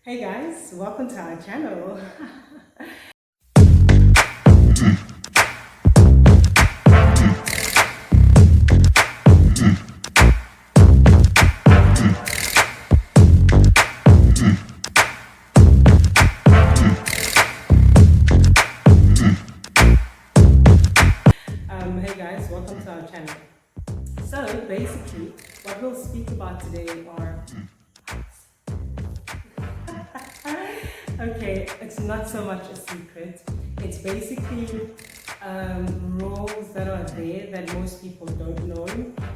Hey guys, welcome to our channel. Hey guys, welcome to our channel. So basically, what we'll speak about today are okay, it's not so much a secret. It's basically roles that are there that most people don't know.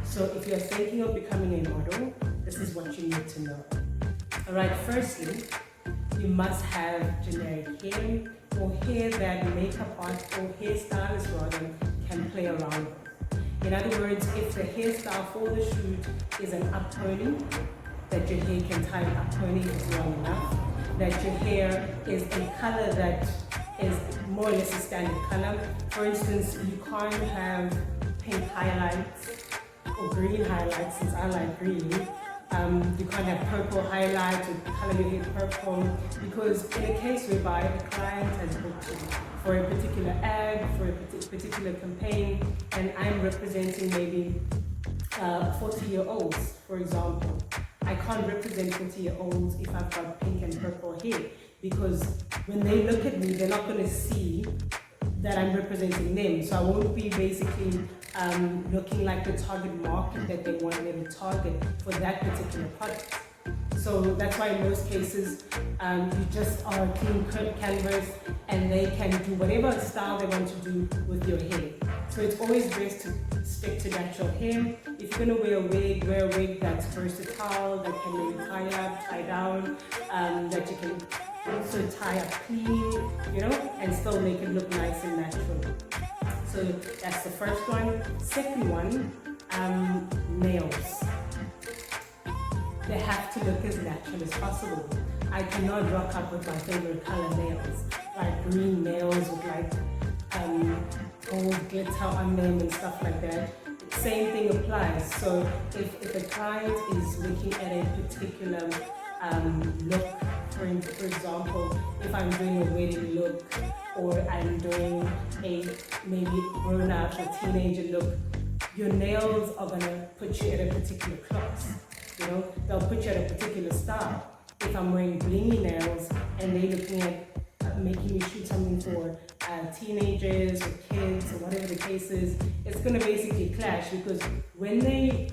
So if you're thinking of becoming a model, this is what you need to know. Alright, firstly, you must have generic hair or hair that makeup art or hairstylist rather can play around with. In other words, if the hairstyle for the shoot is an up pony, that your hair can tie an up pony if it's long enough, that your hair is a color that is more or less a standard color. For instance, you can't have pink highlights or green highlights, since I like green. You can't have purple highlights or color your hair purple, because in a case whereby a client has booked you for a particular ad, for a particular campaign, and I'm representing maybe 40-year-olds, for example, I can't represent 40-year-olds if I've got pink and purple hair, because when they look at me, they're not going to see that I'm representing them. So I won't be basically looking like the target market that they want me to target for that particular product. So that's why in most cases, you just are a clean canvas and they can do whatever style they want to do with your hair. So it's always best to stick to natural hair. If you're going to wear a wig that's versatile, that can maybe tie up, tie down, that you can also tie up clean, and still make it look nice and natural. So that's the first one. Second one, nails. They have to look as natural as possible. I cannot rock up with my favorite color nails, like green nails with like gold glitter on them and stuff like that. Same thing applies. So if the client is looking at a particular look, for example, if I'm doing a wedding look or I'm doing a maybe grown-up or teenager look, your nails are gonna put you at a particular class. They'll put you at a particular style. If I'm wearing blingy nails and they're looking at making me shoot something for teenagers or kids or whatever the case is, it's gonna basically clash, because when there's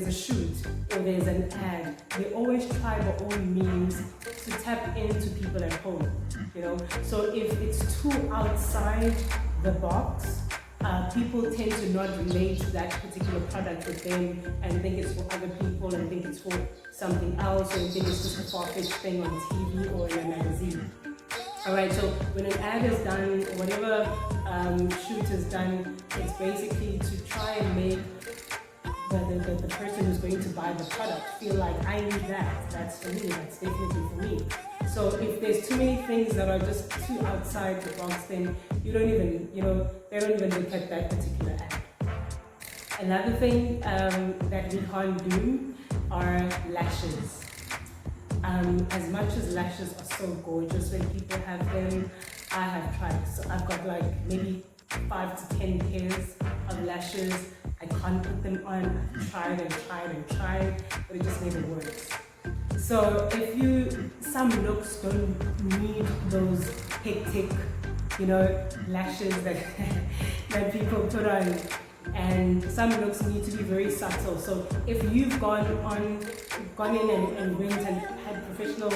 a shoot or there's an ad, they always try by all means to tap into people at home. So if it's too outside the box, people tend to not relate to that particular product with them and think it's for other people and think it's for something else, or think it's just a far-fetched thing on TV or in a magazine. Alright, so when an ad is done, or whatever shoot is done, it's basically to try and make the person who's going to buy the product feel like, I need that, that's for me, that's definitely for me. So if there's too many things that are just too outside the box, then they don't even look at that particular ad. Another thing that we can't do are lashes. As much as lashes are so gorgeous when people have them, I have tried. So I've got like maybe 5 to 10 pairs of lashes. I can't put them on. I've tried and tried and tried, but it just never works. So some looks don't need those hectic, lashes that people put on, and some looks need to be very subtle. So if you've gone in and went and had professional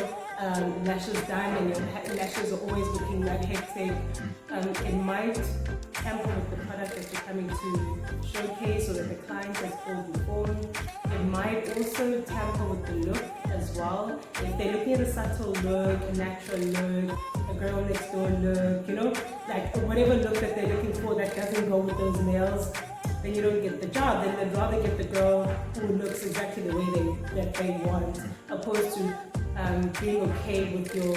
lashes done, and your lashes are always looking that hectic, it might tamper with the product that you're coming to showcase or that the client has called you for. It might also tamper with the look as well. If they're looking at a subtle look, a natural look, a girl next door look, like whatever look that they're looking for that doesn't go with those nails, then you don't get the job. Then they'd rather get the girl who looks exactly the way that they want, opposed to being okay with your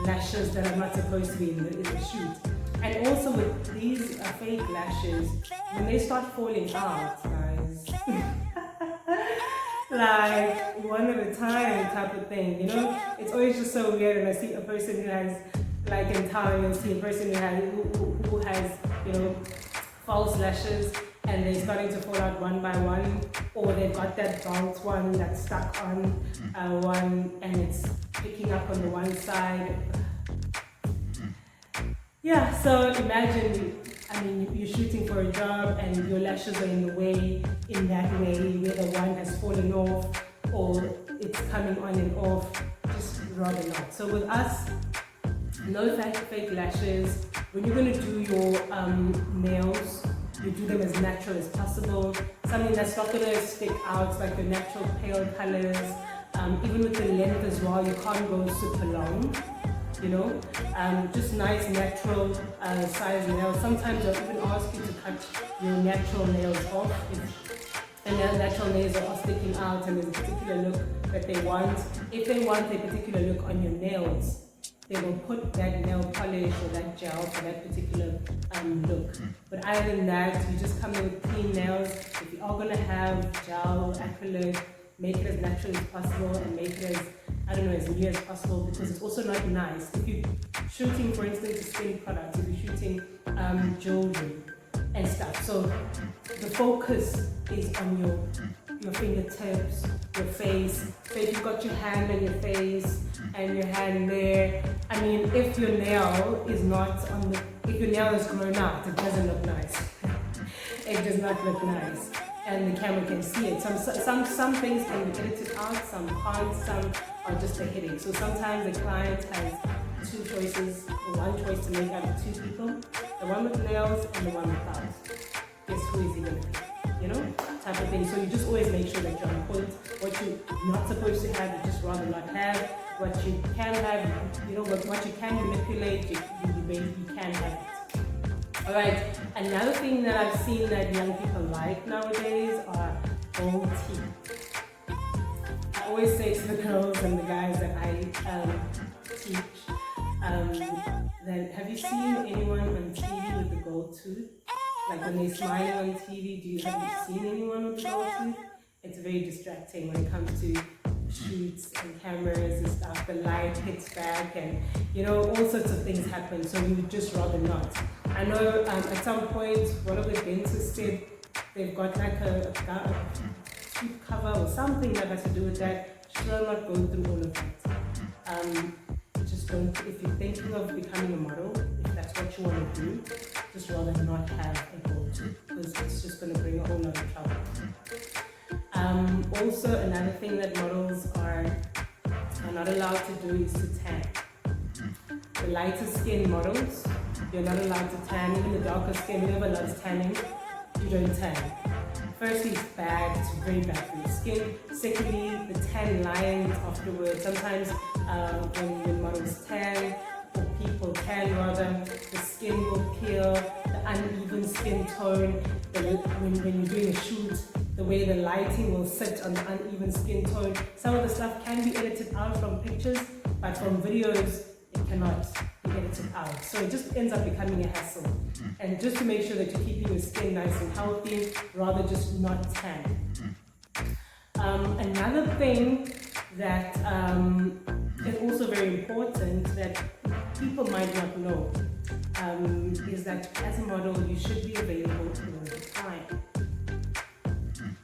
lashes that are not supposed to be in the shoot. And also with these fake lashes, when they start falling out, guys, like one at a time type of thing, you know? It's always just so weird when I see a person who has, like in town, you'll see a person who has, you know, false lashes, and they're starting to fall out one by one, or they've got that bounce one that's stuck on one and it's picking up on the one side. Yeah, so imagine, I mean, you're shooting for a job and your lashes are in the way, in that way, where the one has fallen off or it's coming on and off, just rather not. So with us, no fake lashes. When you're going to do your nails, you do them as natural as possible. Something that's not going to stick out, like your natural pale colors. Even with the length as well, you can't go super long, you know. Just nice natural size nails. Sometimes they'll even ask you to cut your natural nails off. And their natural nails are all sticking out and there's a particular look that they want. If they want a particular look on your nails, they will put that nail polish or that gel for that particular look. But other than that, you just come in with clean nails. If you are going to have gel or acrylic, make it as natural as possible and make it as, I don't know, as near as possible, because it's also not nice. If you're shooting, for instance, skin products, if you're shooting jewelry and stuff, so the focus is on your fingertips, your face. So if you've got your hand on your face and your hand there, I mean, if your nail is not on the, if your nail is grown out, it doesn't look nice. It does not look nice, and the camera can see it. Some things can be edited out, some can't, some are just a headache. So sometimes the client has two choices, one choice to make out of two people, the one with nails and the one without. Guess who is he gonna pick? You know, type of thing. So you just always make sure that you're on point. What you're not supposed to have, you just rather not have. What you can have, you know, what you can manipulate, you can have it. Alright, another thing that I've seen that young people like nowadays are gold teeth. I always say to the girls and the guys that I teach, that have you seen anyone on TV with a gold tooth? Like when they're smiling on TV, have you seen anyone with a gold tooth? It's very distracting when it comes to shoots and cameras and stuff. The light hits back and, you know, all sorts of things happen. So you would just rather not. I know at some point, one of the dentists said they've got like a tooth cover or something that has to do with that. Should not go through all of that. Just don't, if you're thinking of becoming a model, if that's what you want to do, just rather not have a gold tooth, because it's just going to bring a whole lot of trouble. Also, another thing that models are not allowed to do is to tan. The lighter skin models, you're not allowed to tan. Even the darker skin, whoever loves tanning, you don't tan. Firstly, it's bad, it's very bad for your skin. Secondly, the tan lines afterwards. Sometimes when models tan, or people tan rather, the skin will peel, the uneven skin tone, when you're doing a shoot, the way the lighting will sit on the uneven skin tone. Some of the stuff can be edited out from pictures, but from videos, it cannot be edited out. So it just ends up becoming a hassle. And just to make sure that you're keeping your skin nice and healthy, rather just not tan. Another thing that is also very important that people might not know is that as a model, you should be available all the time.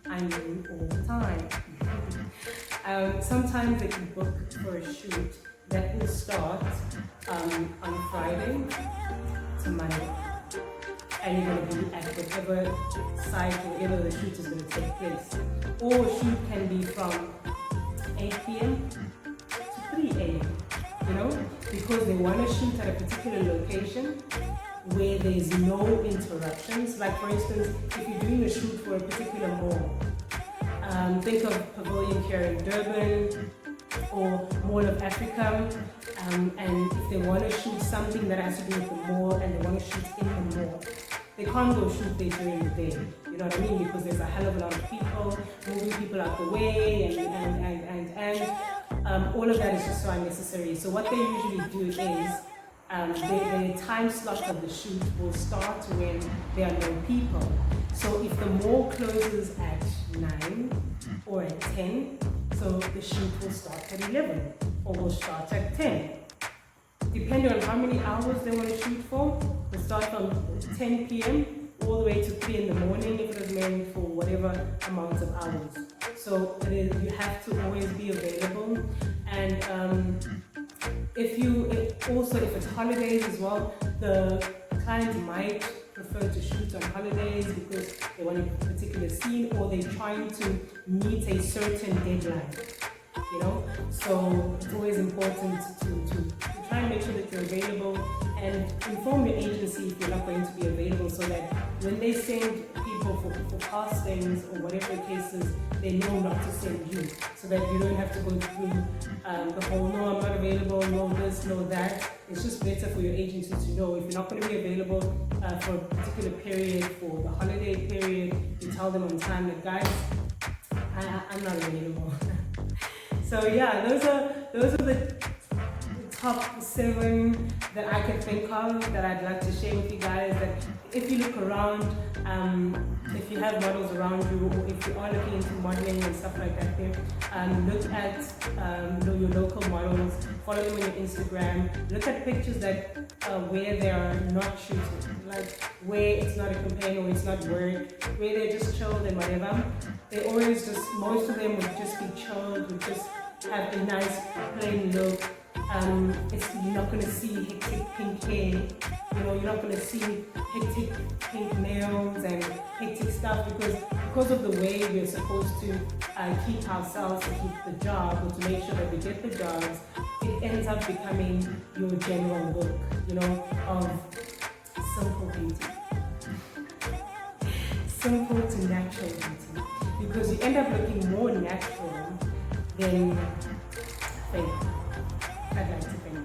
I mean all the time. Sometimes they can book for a shoot that will start on Friday to Monday, and you're going to be at whatever site or wherever the shoot is going to take place. Or a shoot can be from 8 p.m. to 3 a.m. You know, because they want to shoot at a particular location where there's no interruptions. Like for instance, if you're doing a shoot for a particular mall, think of Pavilion here in Durban or Mall of Africa, and if they want to shoot something that has to do with the mall and they want to shoot in the mall, they can't go shoot there during the day. You know what I mean? Because there's a hell of a lot of people, moving people out the way, and all of that is just so unnecessary. So what they usually do is the time slot of the shoot will start when there are no people. So if the mall closes at 9 or at 10, so the shoot will start at 11 or will start at 10. Depending on how many hours they want to shoot for, we'll start from 10 p.m. all the way to 3 in the morning if it was meant for whatever amount of hours. So you have to always be available. And if it's holidays as well, the client might prefer to shoot on holidays because they want a particular scene or they're trying to meet a certain deadline. So it's always important to try and make sure that you're available and inform your agency if you're not going to be available, so that when they send people for castings or whatever the case is, they know not to send you, so that you don't have to go through the whole no, I'm not available, no this, no that. It's just better for your agency to know if you're not going to be available for a particular period, for the holiday period, you tell them on time that, guys, I'm not available. So yeah, those are the top 7 that I can think of that I'd like to share with you guys. That if you look around, if you have models around you, or if you are looking into modeling and stuff like that, look at your local models, follow them on your Instagram, look at pictures that where they are not shooting, like where it's not a campaign or it's not work, where they're just chilled and whatever. They always most of them would just be chilled, would just have a nice plain look. You're not going to see hectic pink hair, you're not going to see hectic pink nails and hectic stuff, because of the way we're supposed to keep ourselves, to keep the job, or to make sure that we get the jobs. It ends up becoming your general look, of simple beauty. Simple to natural beauty, because you end up looking more natural than fake. I'd like to think.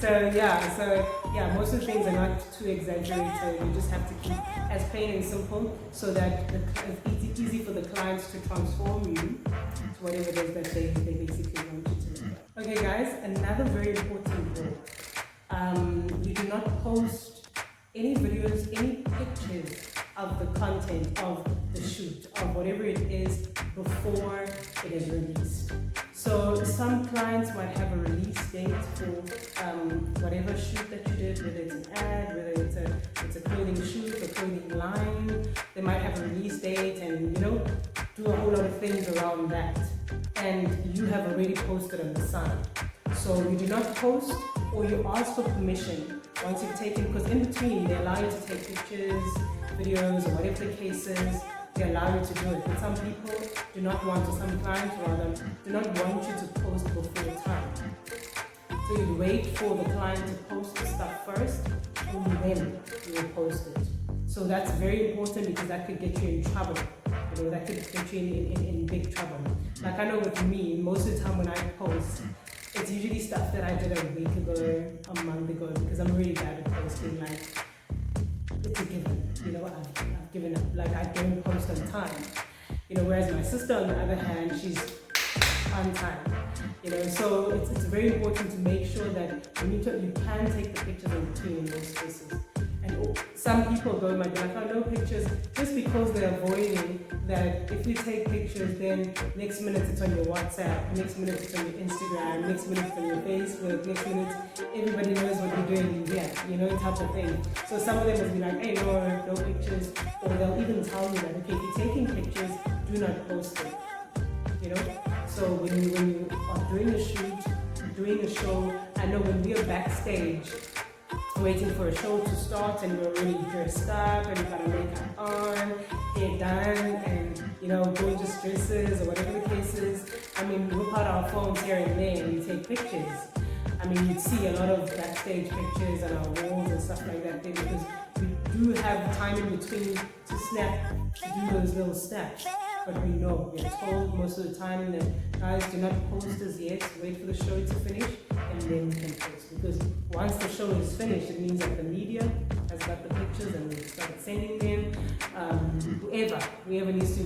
So yeah, most of the things are not too exaggerated. You just have to keep as plain and simple, so that it's easy for the clients to transform you to whatever it is that they basically want you to look at. Okay guys, another very important rule. You do not post any videos, any pictures of the content of the shoot, of whatever it is, before it is released. So some clients might have a release date for whatever shoot that you did, whether it's an ad, whether it's a clothing shoot, a clothing line. They might have a release date and do a whole lot of things around that. And you have already posted on the side. So you do not post, or you ask for permission once you've taken, because in between they allow you to take pictures, videos, or whatever the case is. They allow you to do it, but some people do not want to, some clients rather, do not want you to post before time. So you wait for the client to post the stuff first, and then you will post it. So that's very important, because that could get you in trouble. That could get you in big trouble. Like I know with me, most of the time when I post, it's usually stuff that I did a week ago, a month ago, because I'm really bad at posting. Like, it's a given, I've given up. Like, I don't post on time, whereas my sister, on the other hand, she's on time, so it's very important to make sure that you can take the pictures in between in those cases. And some people might be like, oh, no pictures, just because they're avoiding that. If you take pictures, then next minute it's on your WhatsApp, next minute it's on your Instagram, next minute it's on your Facebook, next minute everybody knows what you're doing here, type of thing. So some of them will be like, hey, no pictures, or they'll even tell you that, okay, if you're taking pictures, do not post it, So when you are doing a shoot, doing a show, I know when we are backstage, waiting for a show to start, and we're already dressed up, and we've got our makeup on, hair done, and gorgeous dresses, or whatever the case is. We whip out our phones here and there and we take pictures. You'd see a lot of backstage pictures on our walls and stuff like that there, because we do have time in between to snap, to do those little snaps. But we're told most of the time that, guys, do not post as yet, wait for the show to finish, and then we can post. Because once the show is finished, it means that the media has got the pictures and we start sending them. Whoever needs to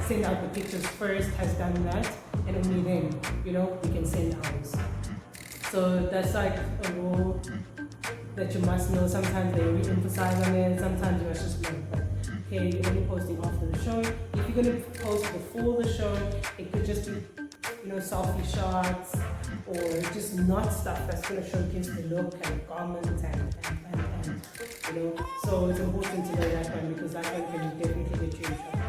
send out the pictures first has done that, and only then, we can send ours. So that's like a rule that you must know. Sometimes they re-emphasize on it, sometimes you must just know. But okay, you're gonna be posting after the show. If you're gonna post before the show, it could just be, selfie shots, or just not stuff that's gonna showcase the look and garments and so it's important to know that one, because that one can definitely get you in trouble.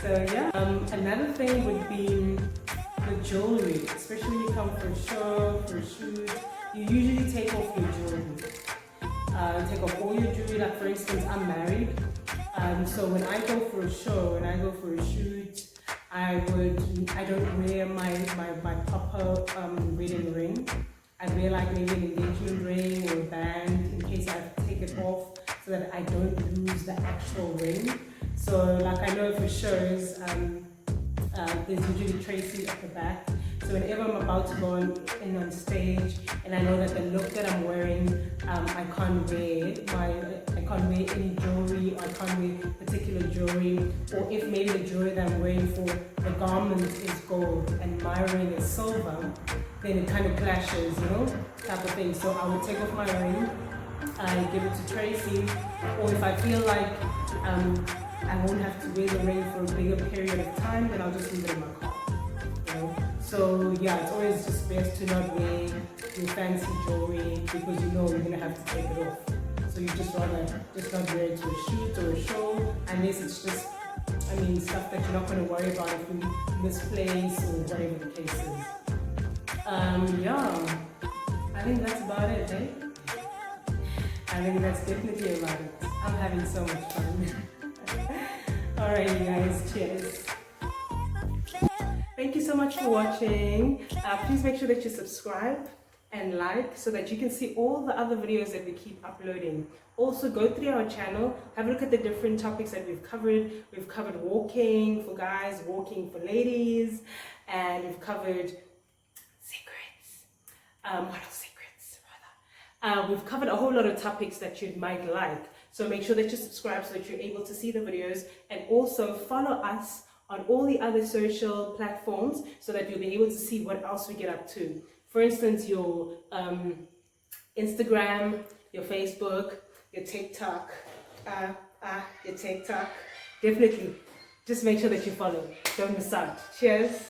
So yeah, another thing would be the jewelry, especially when you come for a show, for a shoot. You usually take off your jewelry. Take off all your jewelry. Like for instance, I'm married, so when I go for a show, when I go for a shoot, I don't wear my proper wedding ring. I wear like maybe an engagement ring or a band in case I have to take it off, so that I don't lose the actual ring. So like I know for shows, there's usually Tracy at the back. So whenever I'm about to go on stage, and I know that the look that I'm wearing, I can't wear any jewelry, or I can't wear particular jewelry, or if maybe the jewelry that I'm wearing for the garment is gold and my ring is silver, then it kind of clashes, type of thing. So I would take off my ring, I give it to Tracy, or if I feel like I won't have to wear the ring for a bigger period of time, then I'll just leave it in my car. So yeah, it's always just best to not wear your fancy jewelry, because you're gonna have to take it off. So you just rather just not wear it to a shoot or a show, unless it's just, stuff that you're not gonna worry about if you misplace or whatever the case is. Yeah, I think that's about it, eh? I think that's definitely about it. I'm having so much fun. Alright, you guys, cheers. Thank you so much for watching. Please make sure that you subscribe and like, so that you can see all the other videos that we keep uploading. Also, go through our channel, have a look at the different topics that we've covered. We've covered walking for guys, walking for ladies, and we've covered secrets. Model secrets, rather. We've covered a whole lot of topics that you might like. So make sure that you subscribe so that you're able to see the videos, and also follow us on all the other social platforms, so that you'll be able to see what else we get up to. For instance, your Instagram, your Facebook, your TikTok, Definitely, just make sure that you follow. Don't miss out. Cheers.